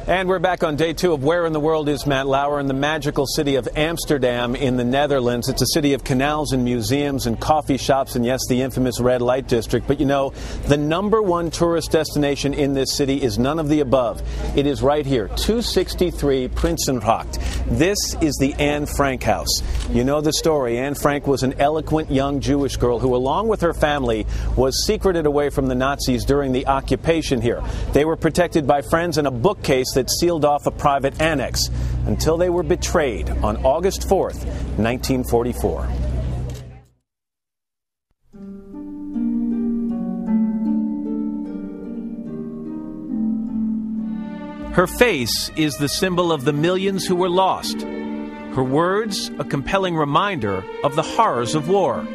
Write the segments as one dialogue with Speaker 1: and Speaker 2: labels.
Speaker 1: And we're back on day two of Where in the World is Matt Lauer in the magical city of Amsterdam in the Netherlands. It's a city of canals and museums and coffee shops and, yes, the infamous red light district. But, you know, the number one tourist destination in this city is none of the above. It is right here, 263 Prinsengracht. This is the Anne Frank house. You know the story. Anne Frank was an eloquent young Jewish girl who, along with her family, was secreted away from the Nazis during the occupation here. They were protected by friends and a bookcase that sealed off a private annex until they were betrayed on August 4th, 1944. Her face is the symbol of the millions who were lost. Her words, a compelling reminder of the horrors of war.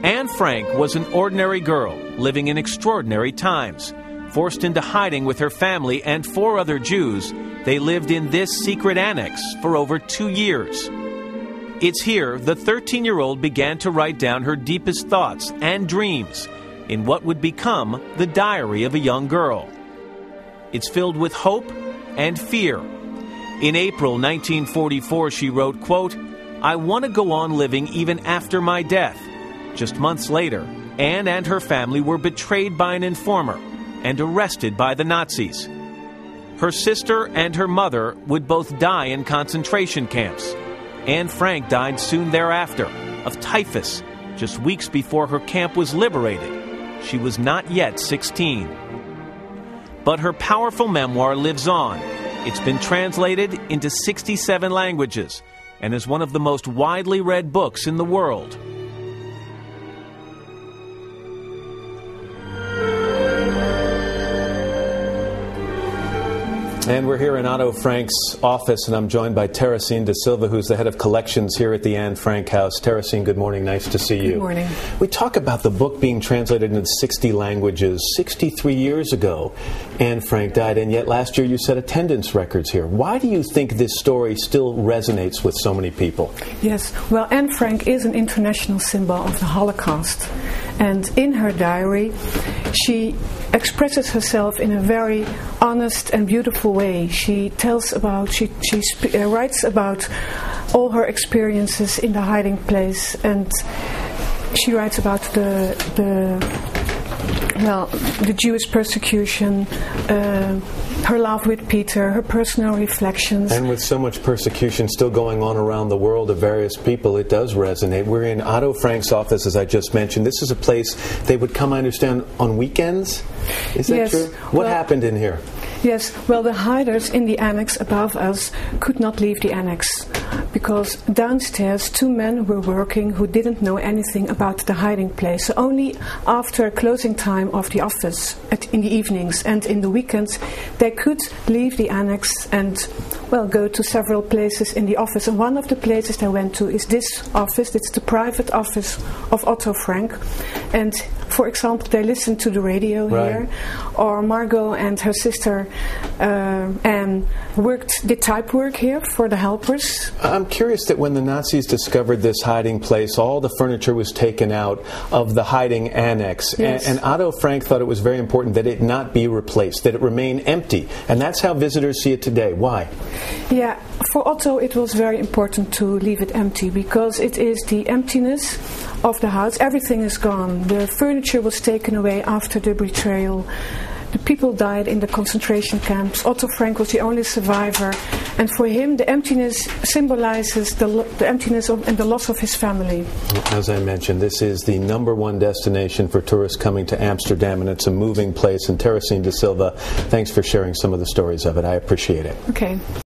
Speaker 1: Anne Frank was an ordinary girl living in extraordinary times. Forced into hiding with her family and 4 other Jews, they lived in this secret annex for over 2 years. It's here the 13-year-old began to write down her deepest thoughts and dreams in what would become the diary of a young girl. It's filled with hope and fear. In April 1944, she wrote, quote, "I want to go on living even after my death." Just months later, Anne and her family were betrayed by an informer and arrested by the Nazis. Her sister and her mother would both die in concentration camps. Anne Frank died soon thereafter of typhus, just weeks before her camp was liberated. She was not yet 16. But her powerful memoir lives on. It's been translated into 67 languages and is one of the most widely read books in the world. And we're here in Otto Frank's office, and I'm joined by Teresine De Silva, who's the head of collections here at the Anne Frank House. Teresine, good morning. Nice to see you.
Speaker 2: Good morning.
Speaker 1: We talk about the book being translated into 60 languages. 63 years ago, Anne Frank died, and yet last year you set attendance records here. Why do you think this story still resonates with so many people?
Speaker 2: Yes, well, Anne Frank is an international symbol of the Holocaust. And in her diary, she expresses herself in a very honest and beautiful way. She tells about, she writes about all her experiences in the hiding place, and she writes about the Jewish persecution, her love with Peter, her personal reflections.
Speaker 1: And with so much persecution still going on around the world of various people, it does resonate. We're in Otto Frank's office, as I just mentioned. This is a place they would come, I understand, on weekends? Is that
Speaker 2: yes,
Speaker 1: true? What happened in here?
Speaker 2: Yes, well, the hiders in the annex above us could not leave the annex because downstairs 2 men were working who didn't know anything about the hiding place. So only after closing time of the office in the evenings and in the weekends they could leave the annex and, well, go to several places in the office. And one of the places they went to is this office. It's the private office of Otto Frank. And, for example, they listened to the radio here, or Margot and her sister Anne did type work here for the helpers.
Speaker 1: I'm curious that when the Nazis discovered this hiding place, all the furniture was taken out of the hiding annex.
Speaker 2: Yes.
Speaker 1: And Otto Frank thought it was very important that it not be replaced, that it remain empty. And that's how visitors see it today. Why?
Speaker 2: Yeah, for Otto it was very important to leave it empty because it is the emptiness of the house. Everything is gone. The furniture was taken away after the betrayal. The people died in the concentration camps. Otto Frank was the only survivor, and for him the emptiness symbolizes the emptiness and the loss of his family.
Speaker 1: As I mentioned, this is the #1 destination for tourists coming to Amsterdam, and it's a moving place. And Teresine De Silva, thanks for sharing some of the stories of it. I appreciate it.
Speaker 2: Okay.